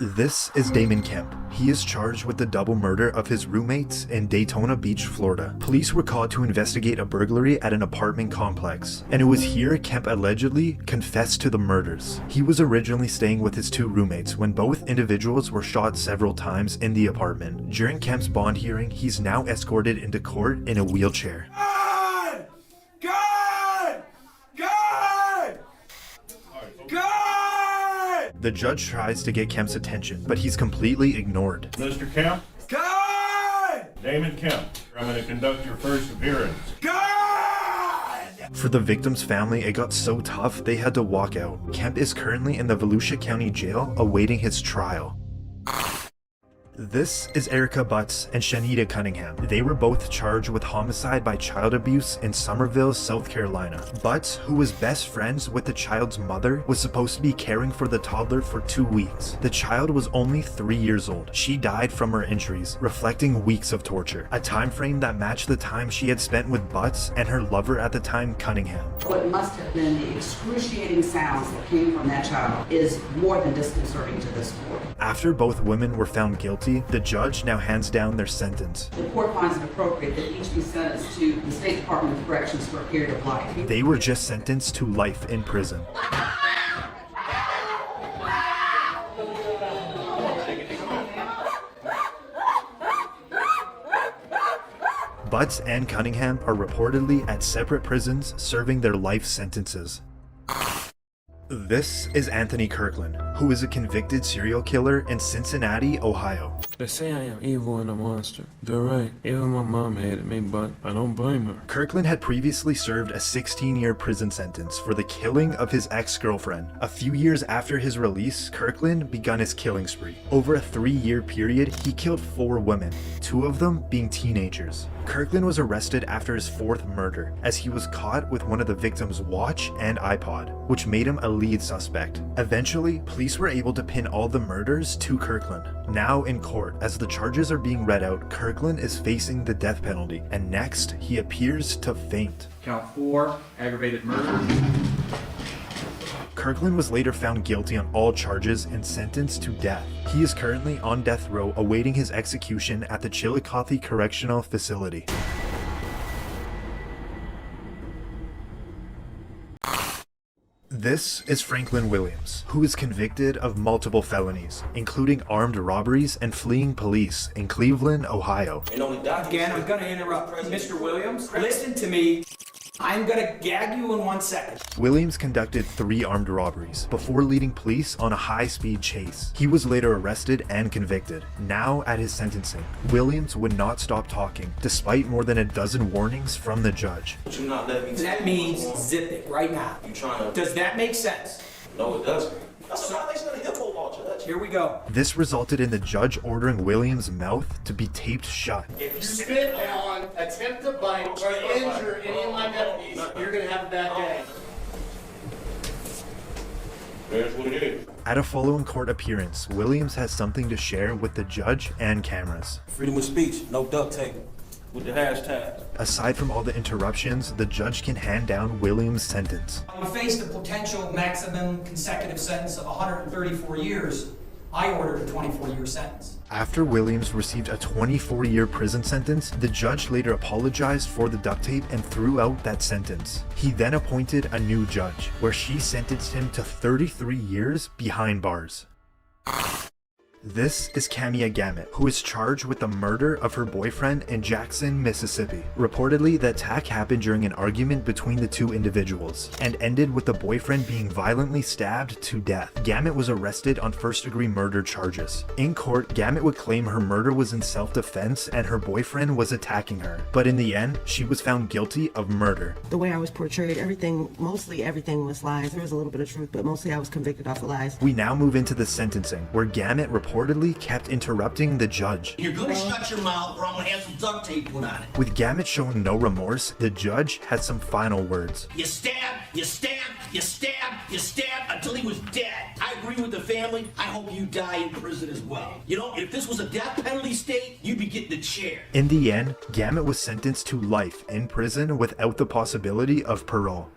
This is Damon Kemp. He is charged with the double murder of his roommates in Daytona Beach, Florida. Police were called to investigate a burglary at an apartment complex, and it was here Kemp allegedly confessed to the murders. He was originally staying with his two roommates when both individuals were shot several times in the apartment. During Kemp's bond hearing, he's now escorted into court in a wheelchair. God! God! God! God! The judge tries to get Kemp's attention, but he's completely ignored. Mr. Kemp? God! Damon Kemp. I'm going to conduct your first appearance. God! For the victim's family, it got so tough they had to walk out. Kemp is currently in the Volusia County Jail awaiting his trial. This is Erica Butts and Shenita Cunningham. They were both charged with homicide by child abuse in Summerville, South Carolina. Butts, who was best friends with the child's mother, was supposed to be caring for the toddler for 2 weeks. The child was only 3 years old. She died from her injuries, reflecting weeks of torture, a time frame that matched the time she had spent with Butts and her lover at the time, Cunningham. What must have been the excruciating sounds that came from that child is more than disconcerting to this court. After both women were found guilty, the judge now hands down their sentence. The court finds it appropriate that each be sentenced to the State Department of Corrections for a period of life. They were just sentenced to life in prison. Butts and Cunningham are reportedly at separate prisons serving their life sentences. This is Anthony Kirkland, who is a convicted serial killer in Cincinnati, Ohio. They say I am evil and a monster. They're right. Even my mom hated me, but I don't blame her. Kirkland had previously served a 16-year prison sentence for the killing of his ex-girlfriend. A few years after his release, Kirkland begun his killing spree. Over a 3-year period, he killed 4 women, 2 of them being teenagers. Kirkland was arrested after his 4th murder, as he was caught with one of the victim's watch and iPod, which made him a lead suspect. Eventually, police were able to pin all the murders to Kirkland. Now in court, as the charges are being read out, Kirkland is facing the death penalty, and next, he appears to faint. Count 4, aggravated murder. Kirkland was later found guilty on all charges and sentenced to death. He is currently on death row awaiting his execution at the Chillicothe Correctional Facility. This is Franklin Williams, who is convicted of multiple felonies, including armed robberies and fleeing police in Cleveland, Ohio. Again, I'm going to interrupt. Mr. Williams, listen to me. I'm going to gag you in 1 second. Williams conducted 3 armed robberies before leading police on a high-speed chase. He was later arrested and convicted. Now, at his sentencing, Williams would not stop talking, despite more than a dozen warnings from the judge. That means zip it right now. Does that make sense? No, it doesn't. That's a violation of the hippo law, Judge. Here we go. This resulted in the judge ordering Williams' mouth to be taped shut. If you spit on, attempt to bite, or injure any of my deputies, you're going to have a bad day. There's what it is. At a following court appearance, Williams has something to share with the judge and cameras. Freedom of speech, no duct tape. With the hashtag. Aside from all the interruptions, the judge can hand down Williams' sentence. You faced a potential maximum consecutive sentence of 134 years. I ordered a 24-year sentence. After Williams received a 24-year prison sentence, the judge later apologized for the duct tape and threw out that sentence. He then appointed a new judge, where she sentenced him to 33 years behind bars. This is Camilla Gaetz, who is charged with the murder of her boyfriend in Jackson, Mississippi. Reportedly, the attack happened during an argument between the two individuals, and ended with the boyfriend being violently stabbed to death. Gaetz was arrested on first-degree murder charges. In court, Gaetz would claim her murder was in self-defense and her boyfriend was attacking her, but in the end, she was found guilty of murder. The way I was portrayed, mostly everything was lies. There was a little bit of truth, but mostly I was convicted off of lies. We now move into the sentencing, where Gaetz reportedly kept interrupting the judge. You're gonna shut your mouth or I'm gonna have some duct tape put on it. With Gaetz showing no remorse, the judge had some final words. You stab, you stab, you stab, you stab until he was dead. I agree with the family. I hope you die in prison as well. You know, if this was a death penalty state, you'd be getting the chair. In the end, Gaetz was sentenced to life in prison without the possibility of parole.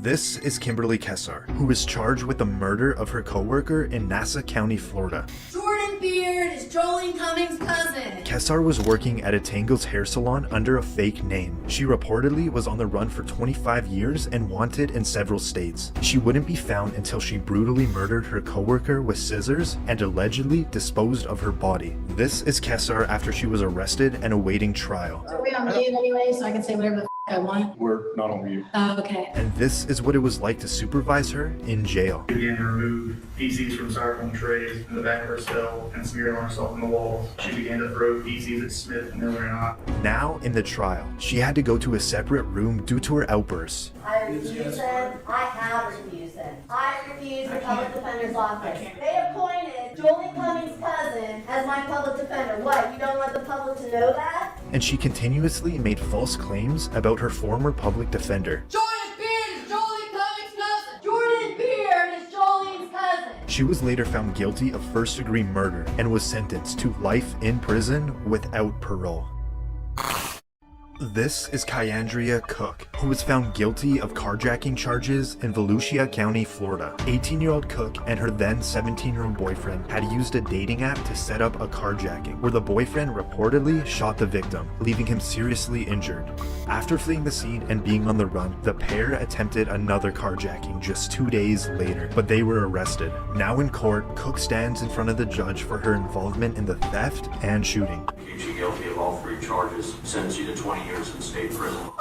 This is Kimberly Kessar, who is charged with the murder of her coworker in Nassau County, Florida. Jordan Beard is Jolene Cummings' cousin. Kessar was working at a Tangle's hair salon under a fake name. She reportedly was on the run for 25 years and wanted in several states. She wouldn't be found until she brutally murdered her coworker with scissors and allegedly disposed of her body. This is Kessar after she was arrested and awaiting trial. Are we on mute anyway, so I can say whatever the I want? We're not on mute. Oh, okay. And this is what it was like to supervise her in jail. She began to remove feces from styrofoam trays in the back of her cell and smear it on herself on the walls. She began to throw feces at Smith, Miller, and I. Now, in the trial, she had to go to a separate room due to her outbursts. I refuse it. I have refused it. I refuse the public defender's office. They appointed Jolene Cummings' cousin as my public defender. What, you don't want the public to know that? And she continuously made false claims about her former public defender. Jordan Beard is Jolene Cummings' cousin. Jordan Beard is Jolene's cousin. She was later found guilty of first-degree murder and was sentenced to life in prison without parole. This is Candice Cook, who was found guilty of carjacking charges in Volusia County, Florida. 18-year-old Cook and her then 17-year-old boyfriend had used a dating app to set up a carjacking, where the boyfriend reportedly shot the victim, leaving him seriously injured. After fleeing the scene and being on the run, the pair attempted another carjacking just 2 days later, but they were arrested. Now in court, Cook stands in front of the judge for her involvement in the theft and shooting. Keeps you guilty of all three charges, sentence you to 20 years in state prison.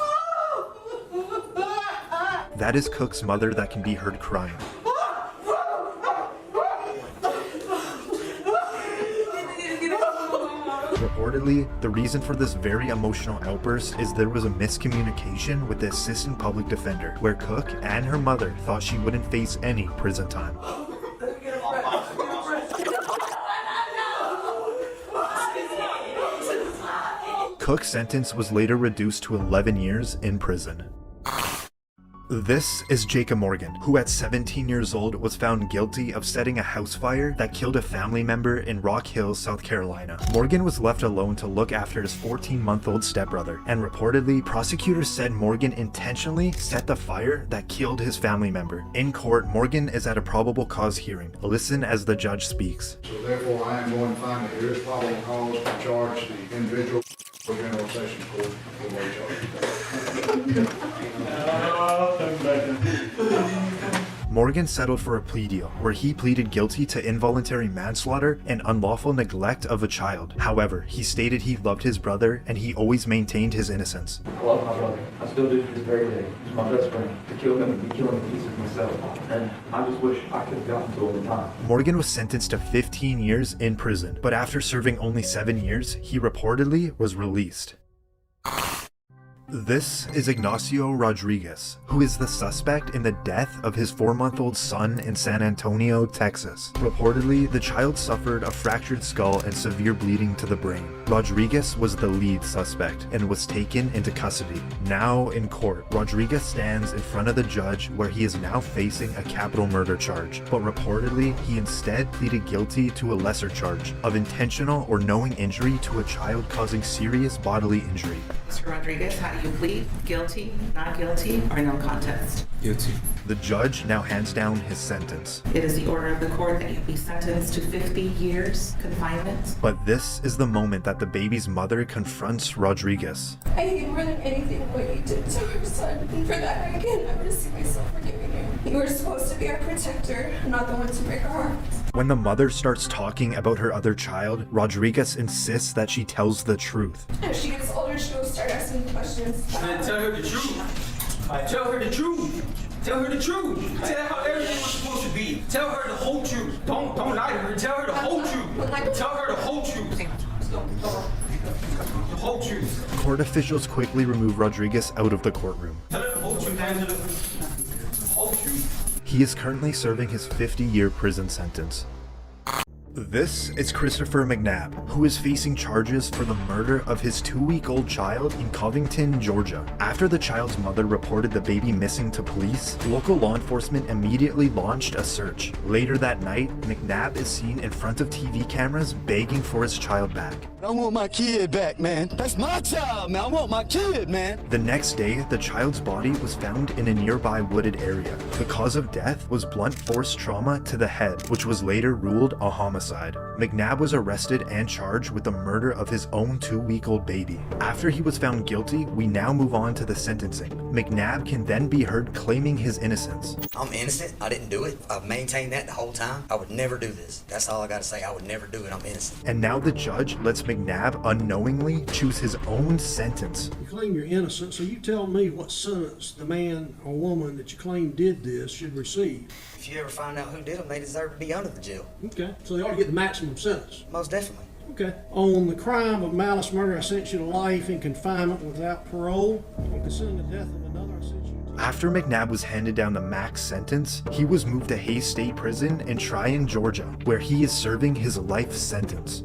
That is Cook's mother that can be heard crying. Reportedly, the reason for this very emotional outburst is there was a miscommunication with the assistant public defender, where Cook and her mother thought she wouldn't face any prison time. Cook's sentence was later reduced to 11 years in prison. This is Jacob Morgan, who at 17 years old was found guilty of setting a house fire that killed a family member in Rock Hill, South Carolina. Morgan was left alone to look after his 14-month-old stepbrother, and reportedly, prosecutors said Morgan intentionally set the fire that killed his family member. In court, Morgan is at a probable cause hearing. Listen as the judge speaks. So therefore, I am going to find that there is probable cause to charge the individual for General Sessions Court for lay charges. Morgan settled for a plea deal, where he pleaded guilty to involuntary manslaughter and unlawful neglect of a child. However, he stated he loved his brother and he always maintained his innocence. I love my brother. I still do to this very day. He's my best friend. To kill him would be killing the pieces myself. And I just wish I could have gotten to him in time. Morgan was sentenced to 15 years in prison, but after serving only 7 years, he reportedly was released. This is Ignacio Rodriguez, who is the suspect in the death of his 4-month-old son in San Antonio, Texas. Reportedly, the child suffered a fractured skull and severe bleeding to the brain. Rodriguez was the lead suspect and was taken into custody. Now in court, Rodriguez stands in front of the judge where he is now facing a capital murder charge, but reportedly, he instead pleaded guilty to a lesser charge of intentional or knowing injury to a child causing serious bodily injury. Mr. Rodriguez, how do you plead? Guilty, not guilty, or no contest? Guilty. The judge now hands down his sentence. It is the order of the court that you be sentenced to 50 years confinement. But this is the moment that the baby's mother confronts Rodriguez. I hate more than anything what you did to our son. And for that, I can never see myself forgiving you. You were supposed to be our protector, not the one to break our hearts. When the mother starts talking about her other child, Rodriguez insists that she tells the truth. As she gets older, she'll start asking questions. Tell her the truth. Tell her the truth. Tell her the truth. Tell her how everything was supposed to be. Tell her the whole truth. Don't lie to her. Tell her the whole truth. Tell her the whole truth. The whole truth. Court officials quickly remove Rodriguez out of the courtroom. Tell her the whole truth, Angela. The whole truth. He is currently serving his 50-year prison sentence. This is Christopher McNab, who is facing charges for the murder of his 2-week-old child in Covington, Georgia. After the child's mother reported the baby missing to police, local law enforcement immediately launched a search. Later that night, McNab is seen in front of TV cameras begging for his child back. I want my kid back, man. That's my child, man. I want my kid, man. The next day, the child's body was found in a nearby wooded area. The cause of death was blunt force trauma to the head, which was later ruled a homicide. McNab was arrested and charged with the murder of his own 2-week-old baby. After he was found guilty, we now move on to the sentencing. McNab can then be heard claiming his innocence. I'm innocent. I didn't do it. I've maintained that the whole time. I would never do this. That's all I gotta say. I would never do it. I'm innocent. And now the judge lets McNab unknowingly choose his own sentence. You claim you're innocent, so you tell me what sentence the man or woman that you claim did this should receive. If you ever find out who did them, they deserve to be under the jail. Okay, so they ought to get the maximum sentence. Most definitely. Okay. On the crime of malice murder, I sentence you to life in confinement without parole. On considering the death of another, I sentence you to... After McNab was handed down the max sentence, he was moved to Hays State Prison in Tryon, Georgia, where he is serving his life sentence.